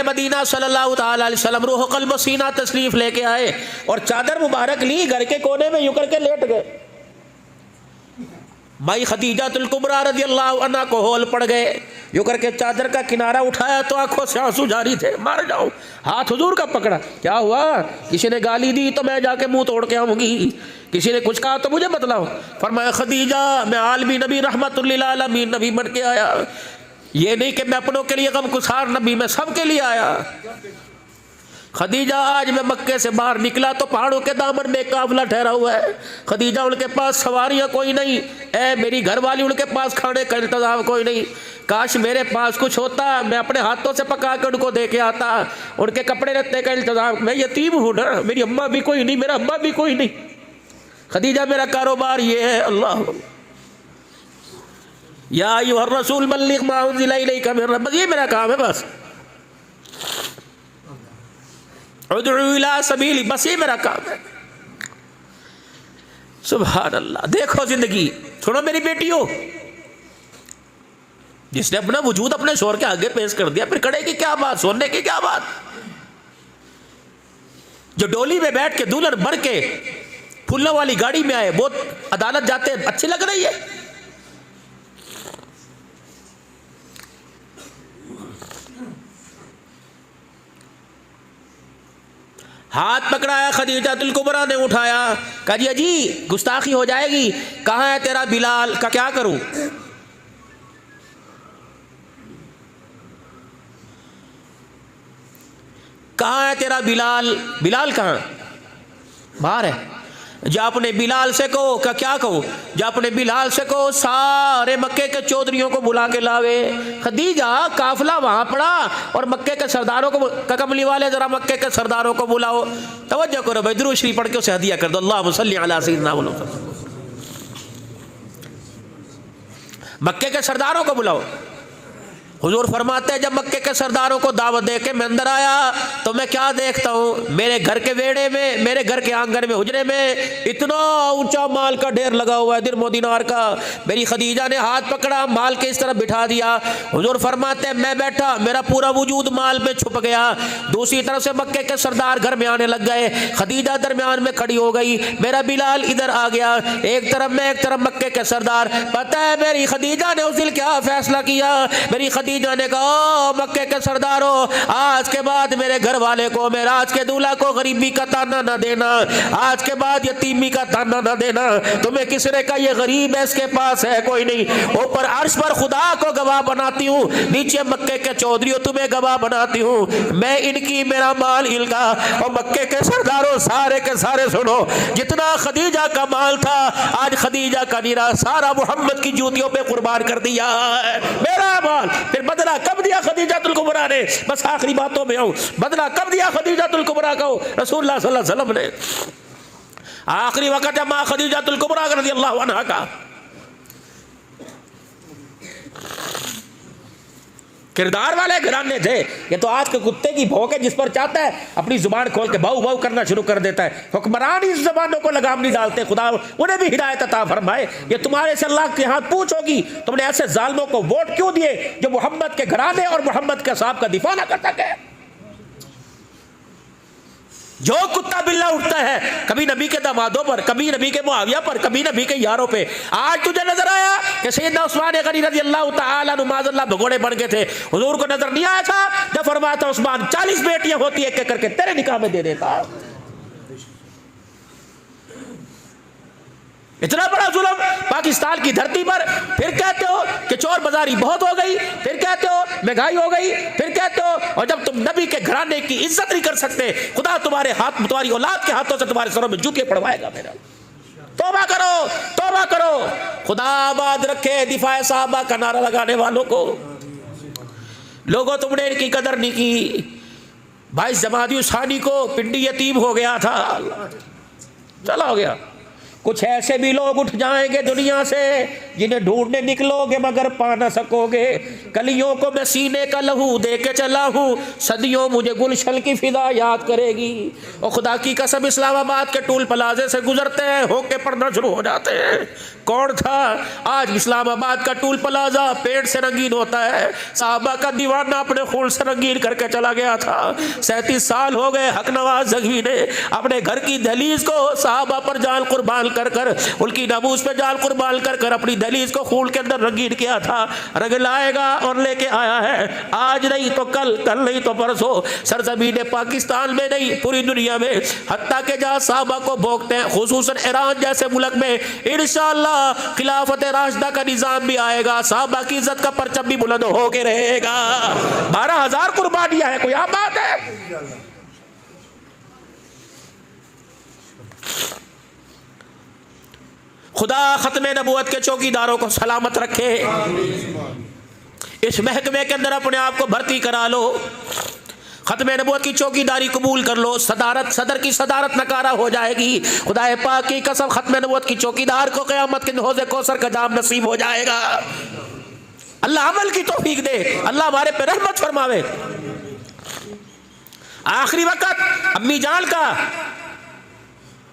मदीना सल्लल्लाहु अलैहि वसल्लम रूह क़ल्ब सीना तशरीफ लेके आए और चादर मुबारक ली, घर के कोने में यूं करके लेट गए। माई खदीजातुल कुबरा रज़ी अल्लाह अन्हा को होल पड़ गए, यूं करके चादर का किनारा उठाया तो आंखों से आंसू जारी थे। मार जाऊं, हाथ हुजूर का पकड़ा। क्या हुआ? किसी ने गाली दी तो मैं जाके मुंह तोड़ के आऊंगी, किसी ने कुछ कहा तो मुझे बतलाओ। फरमाया खदीजा मैं आलमी नबी रहमतुल लिल आलमीन नबी बन के आया, ये नहीं कि मैं अपनों के लिए गमगुसार नबी, मैं सबके लिए आया। खदीजा आज मैं मक्के से बाहर निकला तो पहाड़ों के दामन में काफिला ठहरा हुआ है। खदीजा उनके पास सवारियां कोई नहीं, ए मेरी घरवाली उनके पास खाने का इंतजाम कोई नहीं। काश मेरे पास कुछ होता, मैं अपने हाथों से पका के उनको दे के आता, उनके कपड़े रखने का इंतजाम। मैं यतीम हूँ ना, मेरी अम्मा भी कोई नहीं, मेरा अम्मा भी कोई नहीं। खदीजा मेरा कारोबार ये है। अल्लाह या अय्युहर रसूल बल्लिग मा उन्ज़िला इलैका मिन रब्बिक, ये मेरा काम है बस। उदउ इला सबीली, बस ये मेरा काम है। सुभान अल्लाह। देखो जिंदगी। सुनो मेरी बेटियों, जिसने अपना वजूद अपने शोर के आगे पेश कर दिया, फिर कड़े की क्या बात, सोने की क्या बात। जो डोली में बैठ के दुल्हन भर के फूलों वाली गाड़ी में आए, वो अदालत जाते अच्छी लग रही है। हाथ पकड़ाया, खदीजातुल कुबरा ने उठाया, कहा जी अजी गुस्ताखी हो जाएगी, कहाँ है तेरा बिलाल? का क्या करूं? कहाँ है तेरा बिलाल? बिलाल कहाँ? बाहर है। जो अपने बिलाल से कहो, क्या कहो? जो अपने बिलाल से कहो सारे मक्के के चौधरियों को बुला के लावे। खदीजा काफिला वहां पड़ा और मक्के के सरदारों को, कमली वाले जरा मक्के के सरदारों को बुलाओ। तवज्जो करो भाई, दुरूद शरीफ पढ़ के उसे हदिया कर दो। अल्लाहुम्मा सल्ली अला सय्यिदिना मुहम्मद। मक्के के सरदारों को बुलाओ। हुजूर फरमाते हैं जब मक्के के सरदारों को दावत दे के मैं अंदर आया तो मैं क्या देखता हूँ, मेरे घर के वेड़े में, मेरे घर के आंगन में, हुजरे में इतना ऊंचा माल का ढेर लगा हुआ है, दिरमो दिनार का। मेरी खदीजा ने हाथ पकड़ा, माल के इस तरफ बिठा दिया। हुजूर फरमाते हैं मैं बैठा, मेरा पूरा वजूद माल में छुप गया। दूसरी तरफ से मक्के के सरदार घर में आने लग गए। खदीजा दरमियान में खड़ी हो गई, मेरा बिलाल इधर आ गया, एक तरफ मैं, एक तरफ मक्के के सरदार। पता है मेरी खदीजा ने उस दिन क्या फैसला किया? मेरी खदीजा ने कहा मक्के के सरदारों, आज के बाद मेरे घर वाले को, मेरे आज के दूल्हा को गरीबी का ताना न देना, आज के बाद यतीमी का ताना न देना। तुम्हें किसने कहा ये गरीब है, इसके पास है कोई नहीं? ऊपर अर्श पर खुदा को गवाह बनाती हूँ, नीचे मक्के के चौधरियों तुम्हें गवाह बनाती हूँ। मैं इनकी, मेरा माल इनका। और मक्के के सरदारों सारे के सारे सुनो, जितना खदीजा का माल था आज खदीजा का नीरा सारा मोहम्मद की जूतियों पे कुर्बान कर दिया है। मेरा माल। फिर बदला कब दिया खदीजातुल कुबरा ने? बस आखिरी बातों में आऊं, बदला कब दिया खदीजातुल कुबरा को? रसूलुल्लाह सल्लल्लाहु अलैहि वसल्लम ने आखिरी वक्त है मां खदीजातुल कुबरा रज़ियल्लाहु अन्हा का। किरदार वाले घराने थे। ये तो आज के कुत्ते की भौंक है, जिस पर चाहता है अपनी जुबान खोल के भाऊ भाऊ करना शुरू कर देता है। हुक्मरान इस जबानों को लगाम नहीं डालते, खुदा उन्हें भी हिदायत अता फरमाए। ये तुम्हारे से अल्लाह के हाथ पूछ होगी, तुमने ऐसे जालिमों को वोट क्यों दिए जो मोहम्मद के घराने और मोहम्मद के साहब का दिफा ना कर सके? जो कुत्ता बिल्ला उठता है कभी नबी के दामादों पर, कभी नबी के मुआविया पर, कभी नबी के यारों पे। आज तुझे नजर आया कि सैयदना उस्मान गनी रज़ियल्लाहु तआला अन्हु माज़अल्लाह भगोड़े बन गए थे? हुजूर को नजर नहीं आया था जब फरमाया था उस्मान 40 बेटियां होती एक एक करके तेरे निकाह में दे देता? इतना बड़ा जुल्म पाकिस्तान की धरती पर। फिर कहते हो कि चोर बाजारी बहुत हो गई, फिर कहते हो महंगाई हो गई, फिर कहते हो, और जब तुम नबी के घराने की इज्जत नहीं कर सकते, खुदा तुम्हारे हाथ, तुम्हारी औलाद के हाथों से तुम्हारे सरों में जूतियां पड़वाएगा। मेरा तौबा करो, तौबा करो। खुदा आबाद रखे दिफाए साहबा का नारा लगाने वालों को। लोगों तुमने इनकी कदर नहीं की। भाई जमादी उसानी को पिंडी यतीम हो गया था, चला हो गया। कुछ ऐसे भी लोग उठ जाएंगे दुनिया से जिन्हें ढूंढने निकलोगे मगर पा ना सकोगे। कलियों को मैं सीने का लहू दे के चला हूँ, सदियों मुझे गुलशन की फिदा याद करेगी। और खुदा की कसम इस्लामाबाद के टूल प्लाजे से गुजरते हैं, होके पड़ना शुरू हो जाते हैं। कौन था? आज इस्लामाबाद का टूल प्लाजा पेड़ से रंगीन होता है। साहबा का दीवाना अपने खून से रंगीन करके चला गया था। 37 साल हो गए हक नवाज जगवी ने अपने घर की दहलीज को साहबा पर जान कुर्बान कर कर, उनकी नबूस पे जान कुर्बान कर कर अपनी दहलीज को खून के अंदर रंगीन किया था। रंग लाएगा और लेके आया है, आज नहीं तो कल, कल नहीं तो परसों, सरजमीन पाकिस्तान में नहीं पूरी दुनिया में। हत्ता के जहाँ साहबा को भोगते हैं, खुसूसन ईरान जैसे मुल्क में इंशाअल्लाह खिलाफत राशिदा का निजाम भी आएगा, साहबा की इज्जत का परचम भी बुलंद होके रहेगा। 12,000 कुर्बानियां है, कोई आम बात है? खुदा खत्मे नबूवत के चौकीदारों को सलामत रखे। इस महकमे के अंदर अपने आप को भर्ती करा लो, खत्मे नबूवत की चौकीदारी कबूल कर लो। सदारत, सदर की सदारत नकारा हो जाएगी। खुदा पाक की कसम खत्मे नबूवत की चौकीदार को क़यामत के हौज़े कौसर का जाम नसीब हो जाएगा। अल्लाह अमल की तौफीक दे, अल्लाह हमारे पे रहमत फरमावे। आखिरी वक्त अम्मी जान का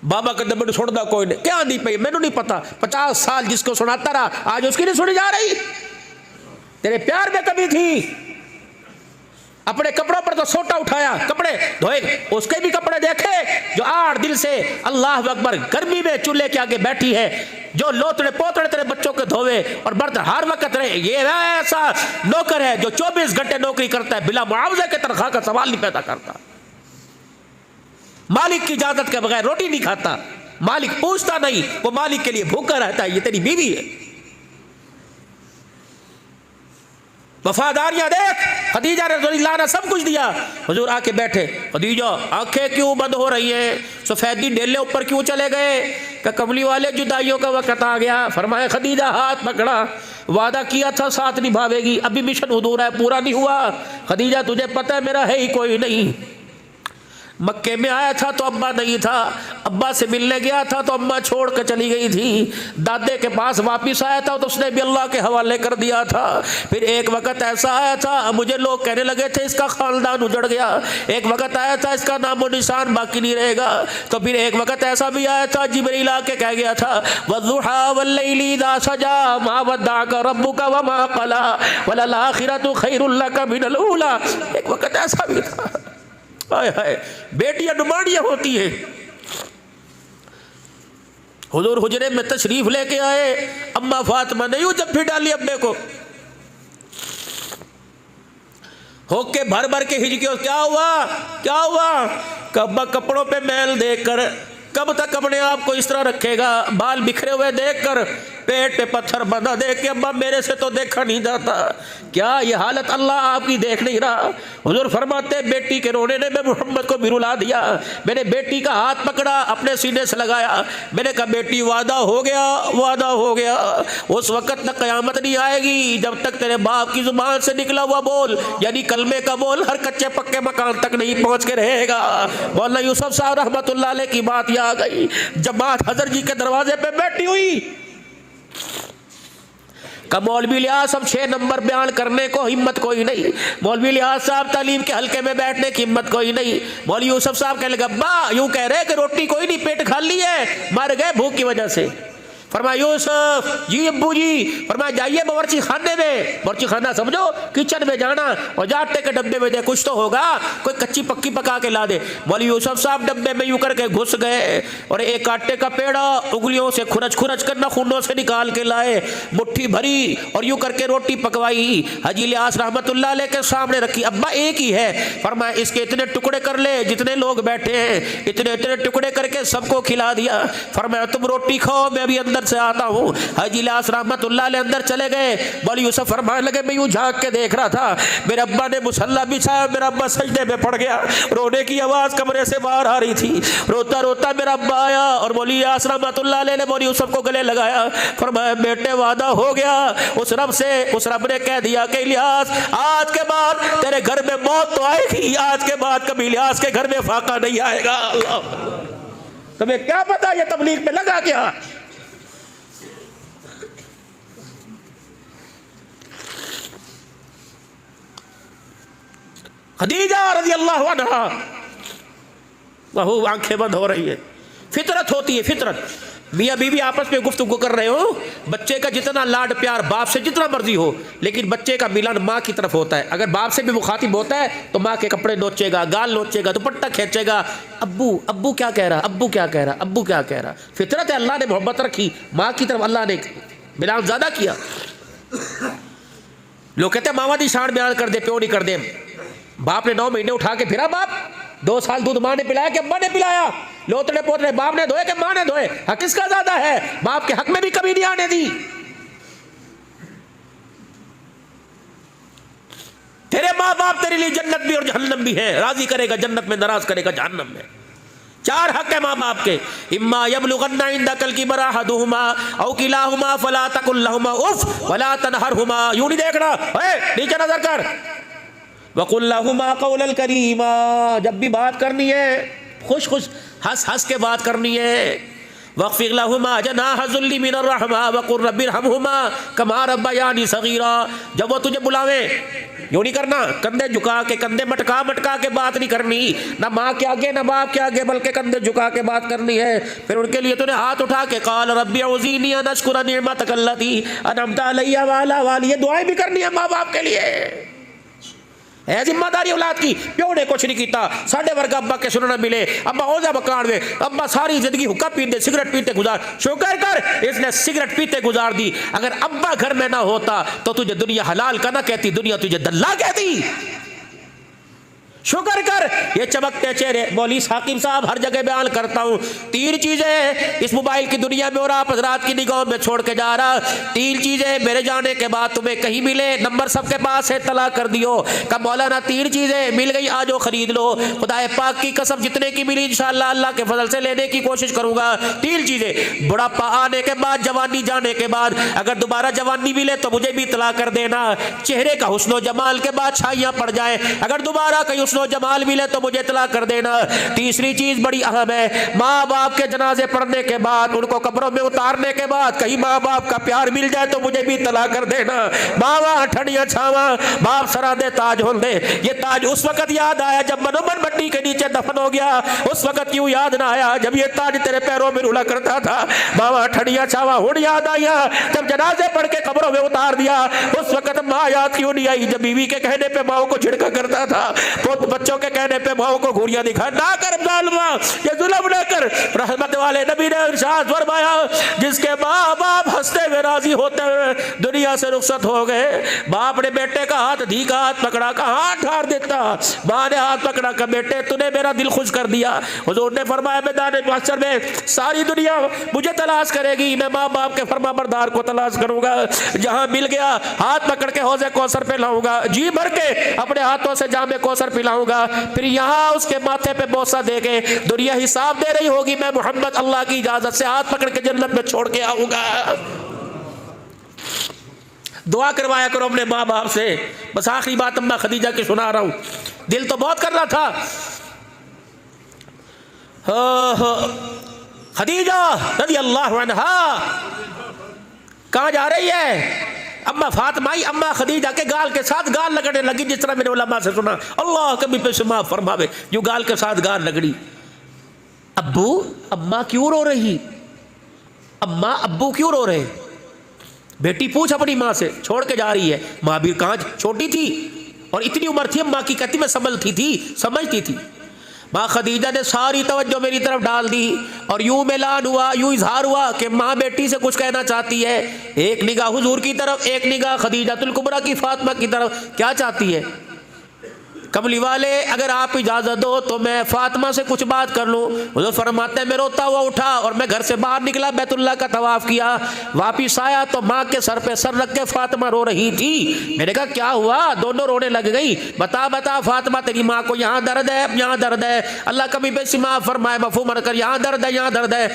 बाबा कहते मैंने सुनता कोई नहीं, क्या नहीं पई मैनू नहीं पता। 50 साल जिसको सुनाता रहा आज उसकी नहीं सुनी जा रही। तेरे प्यार में कमी थी, अपने कपड़ों पर तो सोटा उठाया, कपड़े धोए, उसके भी कपड़े देखे जो 8 दिन से अल्लाह अकबर गर्मी में चूल्हे के आगे बैठी है, जो लोतड़े पोतड़े तेरे बच्चों के धोवे और बर्तन हर वक्त रहे। ये ऐसा नौकर है जो 24 घंटे नौकरी करता है, बिना मुआवजे के तनख्वाह का सवाल नहीं पैदा करता। मालिक की इजाजत के बगैर रोटी नहीं खाता, मालिक पूछता नहीं, वो मालिक के लिए भूखा रहता है। ये तेरी बीवी है। वफादारियां देख, खदीजा रज़ियल्लाहु अन्हा सब कुछ दिया। हुजूर आके बैठे, खदीजा आंखें क्यों बंद हो रही हैं, सफेदी डेले ऊपर क्यों चले गए? क्या कमली वाले जुदाइयों का वक्त आ गया? फरमाया खदीजा हाथ पकड़ा, वादा किया था साथ निभावेगी, अभी मिशन अधूरा है, पूरा नहीं हुआ। खदीजा तुझे पता है मेरा है ही कोई नहीं। मक्के में आया था तो अब्बा नहीं था, अब्बा से मिलने गया था तो अम्मा छोड़ कर चली गई थी, दादे के पास वापस आया था तो उसने भी अल्लाह के हवाले कर दिया था। फिर एक वक्त ऐसा आया था मुझे लोग कहने लगे थे इसका खानदान उजड़ गया, एक वक्त आया था इसका नामो निशान बाकी नहीं रहेगा। तो फिर एक वक्त ऐसा भी आया था जिब्रील आके कह गया था वद्दुहा वल्लैलि इज़ा सजा मा वद्दअका रब्बुका वमा क़ला वलल आखिरतु खैरुल लका मिनल ऊला। एक वक्त ऐसा भी था। हाय हाय, बेटियां नुमानियां होती है। हुजूर हुजरे में तशरीफ लेके आए, अम्मा फातिमा ने यूं जब फिर डाली अब्बे को, होके भर भर के हिज के क्या हुआ क्या हुआ? अब्बा कपड़ों पे मैल देखकर कब तक अपने आप को इस तरह रखेगा, बाल बिखरे हुए देखकर, पेट पे पत्थर बंधा देख के अब्बा मेरे से तो देखा नहीं जाता, क्या ये हालत अल्लाह आपकी देख नहीं रहा? हुजूर फरमाते बेटी के रोने ने मैं मोहम्मद को भी रुला दिया। मैंने बेटी का हाथ पकड़ा, अपने सीने से लगाया, मैंने कहा बेटी वादा हो गया, वादा हो गया, उस वक्त तक कयामत नहीं आएगी जब तक तेरे बाप की जुबान से निकला हुआ बोल, यानी कलमे का बोल हर कच्चे पक्के मकान तक नहीं पहुंच के रहेगा। मौलाना यूसुफ साहब रहमतुल्लाह अलैह की बात याद आ गई। जमात हजर जी के दरवाजे पे बैठी हुई, का मौलवी लिहाज सब 6 नंबर बयान करने को हिम्मत कोई नहीं, मौलवी लिहाज साहब तालीम के हल्के में बैठने की हिम्मत कोई नहीं। मौलवी यूसुफ साहब कहने लगा अब्बा यूं कह रहे कि रोटी कोई नहीं, पेट खाली है, मर गए भूख की वजह से। फरमाया यूसुफ जी अब्बू जी, फरमाया जाइए बावर्ची खाने में, बावर्ची खाना समझो किचन में जाना और जाटे के डब्बे में दे, कुछ तो होगा, कोई कच्ची पक्की पका के ला दे। मौलवी यूसुफ साहब डब्बे में यूं करके घुस गए और एक आटे का पेड़ा उंगलियों से खुरच खुरच कर नखूनों से निकाल के लाए, मुट्ठी भरी और यूं करके रोटी पकवाई, हाजी लिहाज रहमतुल्लाह अलैह के सामने रखी। अब्बा एक ही है, फरमाया इसके इतने टुकड़े कर ले, जितने लोग बैठे हैं इतने इतने टुकड़े करके सबको खिला दिया। फरमाया तुम रोटी खाओ, मैं अभी अंदर से आता हूँ। हाजी लिहाज रहमतुल्लाह अलैह अंदर चले गए। मौलवी यूसुफ फरमाने लगे मैं यूं झांक के देख रहा था, मेरे अब्बा ने मुसल्ला बिछाया, मेरा अब्बा सजदे में पड़ गया, रोने की आवाज कमरे से बाहर आ रही थी, रोता रोता मेरा अब्बा आया और मौलवी यूसुफ रहमतुल्लाह अलैह ने मौलवी यूसुफ को गले लगाया। फरमाया बेटे वादा हो गया उस रब से, उस रब ने कह दिया कि इलियास आज के बाद तेरे घर में मौत तो आएगी, आज के बाद कभी इलियास के घर में फाका नहीं आएगा। अल्लाह, तुम्हें क्या पता ये तबलीग में लगा क्या? खदीजा रज़ियल्लाहु अन्हा, वह आंखें बंद हो रही है। फितरत होती है, फितरत। मियाँ बीवी आपस में गुफ्तगू कर रहे हो, बच्चे का जितना लाड प्यार बाप से जितना मर्जी हो, लेकिन बच्चे का मिलन माँ की तरफ होता है। अगर बाप से भी मुखातिब होता है तो माँ के कपड़े नोचेगा, गाल नोचेगा, दुपट्टा खींचेगा, अब्बू अब्बू क्या कह रहा, अब्बू क्या कह रहा, अब्बू क्या कह रहा। फितरत है, अल्लाह ने मोहब्बत रखी माँ की तरफ, अल्लाह ने मिलान ज़्यादा किया। लोग कहते हैं मामा दी शान बयान कर दे, प्यो नहीं कर दे। बाप ने 9 महीने उठा के फिरा, बाप 2 साल दूध माँ ने पिलाया कि अम्मा ने पिलाया, लोतड़े पोतड़े बाप ने धोए कि माँ ने धोए, हक किसका ज्यादा है? बाप के हक में भी कभी नहीं आने दी। तेरे माँ बाप तेरे लिए जन्नत भी और जहन्नम भी है, राजी करेगा जन्नत में, नाराज करेगा जहन्नम में। 4 हक है माँ बाप के। इम्मा यबलुगन्ना इंदकल किबरा अहदुहुमा औ किलाहुमा फला तकुल लहुमा उफ वला तनहरहुमा, यूं नहीं देखना, नीचे नजर कर। वकुल लहुमा कौलन करीमा, जब भी बात करनी है खुश खुश हंस हंस के बात करनी है। वक़्फ़िर लहुमा जनाह ज़ुल्ली मिनर रहमा वक़ुल रब्बिरहमहुमा कमा रब्बयानी सग़ीरा, जब वो तुझे बुलावे यूँ नहीं करना, कंधे झुका के, कंधे मटका मटका के बात नहीं करनी, ना माँ के आगे ना बाप के आगे, बल्कि कंधे झुका के बात करनी है। फिर उनके लिए तूने हाथ उठा के क़ाल रब्बी औज़ीनी अन अश्कुरा निअमतक अल्लती अनअमता अलैया व अला वालिदी, दुआएं भी करनी है माँ बाप के लिए, है जिम्मेदारी औलाद की। प्यो ने कुछ नहीं किया, साढ़े वर्ग अब्बा के सुनना मिले, अब्बा ओजा मकान में, अब्बा सारी जिंदगी हुक्का पीते सिगरेट पीते गुजार, शुक्र कर इसने सिगरेट पीते गुजार दी। अगर अब्बा घर में ना होता तो तुझे दुनिया हलाल का ना कहती, दुनिया तुझे दल्ला कहती। शुक्र कर। ये चमकते चेहरे मौली साकिब साहब हर जगह बयान करता हूँ। 3 चीजें इस मोबाइल की दुनिया में और आप हजरात की निगाहों में छोड़ के जा रहा। 3 चीजें मेरे जाने के बाद तुम्हें कहीं मिले, नंबर सबके पास है, तला कर दियो। कब मौलाना 3 चीजें मिल गई, आज वो खरीद लो। खुदाए पाक की कसम जितने की मिली इंशाअल्लाह अल्लाह के फजल से लेने की कोशिश करूंगा। 3 चीजें, बुढ़ापा आने के बाद, जवानी जाने के बाद, अगर दोबारा जवानी मिले तो मुझे भी तला कर देना। चेहरे का हुस्नो जमाल के बाद छाइयां पड़ जाए, अगर दोबारा कहीं हुस्नो जमाल मिले तो मुझे तला कर देना। तीसरी चीज बड़ी अहम है, माँ बाप के जनाजे पढ़ने के बाद, उनको कब्रों में उतारने के बाद कहीं माँ बाप का प्यार मिल जाए तो मुझे भी तला कर देना। मावा ठंडिया छावा, बाप सरा दे ताज हो दे। ये ताज उस वक्त याद आया जब मनोमन मट्टी के नीचे दफन हो गया। उस वक्त क्यों याद ना आया जब ये ताज तेरे पैरों में रुला करता था। मावा ठंडिया छावा हुण याद आया जब जनाजे पढ़ के कब्रों में उतार दिया। उस वक्त माँ याद क्यों नहीं आई जब बीवी के कहने पे माओ को झिड़का करता था, बच्चों के कहने पे माओ को घूरियां दिखा। ना कर जालिमा, ये जुल्म ना कर। रहमत वाले नबी ने इरशाद फरमाया, जिसके माँ बाप हंसते हुए राजी होते हुए दुनिया से रुखसत हो गए, बाप ने बेटे का हाथ धी का हाथ पकड़ा, का हाथ ठार देता। माँ ने हाथ पकड़ा का बेटे तूने मेरा दिल खुश कर दिया। हुजूर ने फरमाया मैदान महशर में सारी दुनिया मुझे तलाश करेगी, मैं माँ बाप के फरमाबरदार को तलाश करूंगा। जहां मिल गया हाथ पकड़ के हौज़े कौसर पे लाऊंगा, जी भर के अपने हाथों से जामे कौसर पिलाऊंगा। फिर यहाँ उसके माथे पे बोसा दे के दुनिया हिसाब दे रही होगी, मैं मोहम्मद अल्लाह की इजाजत से हाथ पकड़ के जन्नत में छोड़ के आऊंगा। दुआ करवाया करो अपने माँ बाप से। बस आखिरी बात अम्मा खदीजा की सुना रहा हूँ, दिल तो बहुत कर रहा था। खदीजा रज़ी अल्लाह अन्हा कहाँ जा रही है? अम्मा फातिमा अम्मा खदीजा के गाल के साथ गाल लगने लगी, जिस तरह मेरे उलमा से सुना। अल्लाह कभी पे सुमा फरमावे, जो गाल के साथ गाल लगड़ी। अब्बू अम्मा क्यों रो रही? अम्मा अब्बू क्यों रो रहे? बेटी पूछ अपनी माँ से, छोड़ के जा रही है। माँ भी कहाँ छोटी थी और इतनी उम्र थी, अम्मा की कहती मैं समझती थी। माँ खदीजा ने सारी तवज्जो मेरी तरफ डाल दी और यूं मिलान हुआ, यूं इजहार हुआ कि माँ बेटी से कुछ कहना चाहती है। एक निगाह हुजूर की तरफ, एक निगाह खदीजातुल कुबरा की फातिमा की तरफ। क्या चाहती है? कमली वाले अगर आप इजाज़त दो तो मैं फातिमा से कुछ बात कर लूँ। हुज़ूर फरमाते हैं मैं रोता हुआ उठा और मैं घर से बाहर निकला, बैतुल्लाह का तवाफ़ किया, वापिस आया तो माँ के सर पे सर रख के फातिमा रो रही थी। मैंने कहा क्या हुआ? दोनों रोने लग गई। बता फातिमा तेरी माँ को यहाँ दर्द है, यहाँ दर्द है। अल्लाह कभी बेसी माँ फरमाए मफहूम कर, यहाँ दर्द है, यहाँ दर्द है।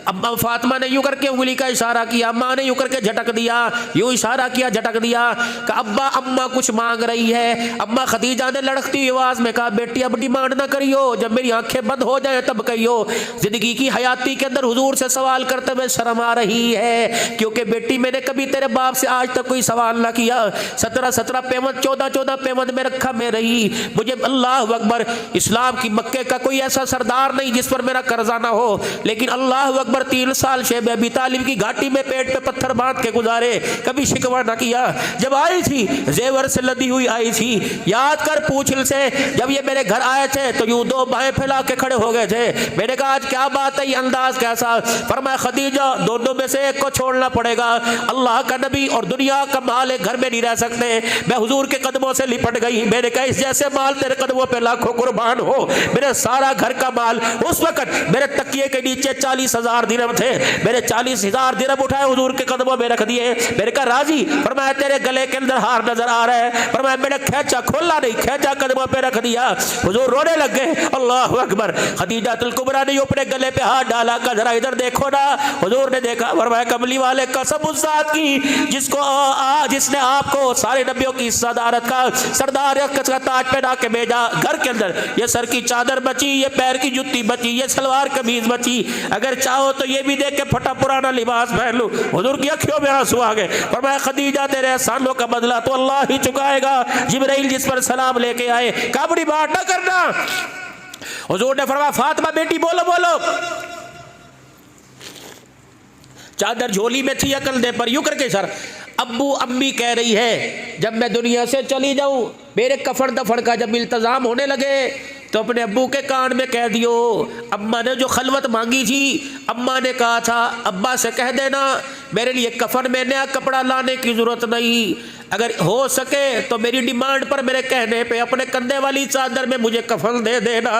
अम्मा फातिमा ने यूँ करके उंगली का इशारा किया, माँ ने यूँ करके झटक दिया, यूँ इशारा किया, झटक दिया। अब्बा अम्मा कुछ मांग रही है। अम्मा खदीजा ने लड़खती आवाज में कहा बेटी अब डिमांड ना करियो, जब मेरी आंखें बंद हो जाए तब कहियो। जिंदगी की हयाती के अंदर हुजूर से सवाल करते हुए शर्म आ रही है, क्योंकि बेटी मैंने कभी तेरे बाप से आज तक कोई सवाल ना किया। 17 पेमंद 14 पेमंद में रखा मैं रही। मुझे अल्लाह अकबर इस्लाम की मक्के का कोई ऐसा सरदार नहीं जिस पर मेरा कर्जा ना हो, लेकिन अल्लाह अकबर 3 साल शेब अबी तालिब की घाटी में पेट पे पत्थर बांध के गुजारे, कभी शिकवा ना किया। जब आई थी जेवर से लदी हुई आई थी, याद कर पूछ से जब ये मेरे घर आए थे तो यूं 2 बाहें फैला के खड़े हो गए थे। मैंने कहा आज क्या बात है, ये अंदाज कैसा? फरमाया खदीजा दोनों में से एक को छोड़ना पड़ेगा। अल्लाह का नबी और दुनिया का माल एक घर में नहीं रह सकते। मैं हुजूर के कदमों से लिपट गई। मैंने कहा इस जैसे माल तेरे कदमों पे लाखों कुर्बान हो। मेरे सारा घर का माल, उस वक्त मेरे तकिए के नीचे 40,000 दिरहम थे। मैंने 40,000 दिरहम उठाए हुजूर के कदमों में रख दिए। मैंने कहा राजी? फरमाया तेरे गले के अंदर हार नजर आ रहा है। फरमाया मैंने खींचा, खोला नहीं, खींचा कदमों पे रख दिया। हुजूर रोने लग गए। अल्लाह अकबर। खदीजातुल कुबरा ने अपने गले पे हाथ डाला, का जरा इधर देखो ना। हुजूर ने देखा। फरमाया कमली वाले कसम उस जात की जिसने आपको सारे नबियों की सदारत का सरदार का ताज पहना के भेजा। घर के अंदर ये सर की चादर बची, ये पैर की जुत्ती बची, ये सलवार कमीज बची। अगर चाहो तो ये भी देख के फटा पुराना लिबास पहन लो। हुजूर की अखियों में आंसू आ गए। फरमाया खदीजा तेरे एहसानों का बदला तो अल्लाह ही चुकाएगा। जिब्राइल जिस पर सलाम लेके आए, काबड़ी बात ना करना। हुजूर ने फरमाया फातिमा बेटी बोलो। चादर झोली में थी, अकल दे पर यूं करके सर। अब्बू अम्मी कह रही है जब मैं दुनिया से चली जाऊं, मेरे कफन दफन का जब इल्तजाम होने लगे तो अपने अब्बू के कान में कह दियो। अम्मा ने जो खलवत मांगी थी, अम्मा ने कहा था अब्बा से कह देना मेरे लिए कफन में नया कपड़ा लाने की जरूरत नहीं। अगर हो सके तो मेरी डिमांड पर, मेरे कहने पे, अपने कंधे वाली चादर में मुझे कफन दे देना।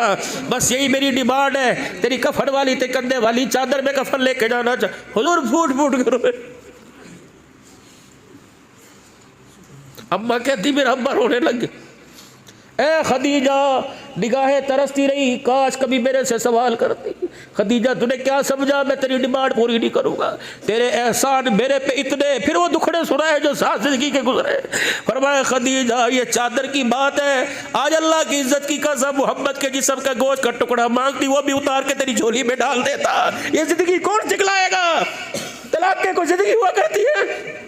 बस यही मेरी डिमांड है, तेरी कफन वाली, तेरे कंधे वाली चादर में कफन लेके जाना। हुजूर फूट फूट कर रोए। अम्मा कहती मेरा अब्बा रोने लगे। ए खदीजा, निगाहें तरसती रही, काश कभी मेरे से सवाल करती। खदीजा तूने क्या समझा, मैं तेरी डिमांड पूरी नहीं करूंगा, तेरे एहसान मेरे पे इतने, फिर वो दुखड़े सुनाए जो साथ जिंदगी के गुजरे। फरमाया खदीजा ये चादर की बात है, आज अल्लाह की इज्जत की कसम मोहम्मद के जिस्म का गोश्त का टुकड़ा मांगती, वो भी उतार के तेरी झोली में डाल देता। ये जिंदगी कौन सिखलाएगा? तलाक के को जिंदगी हुआ करती है।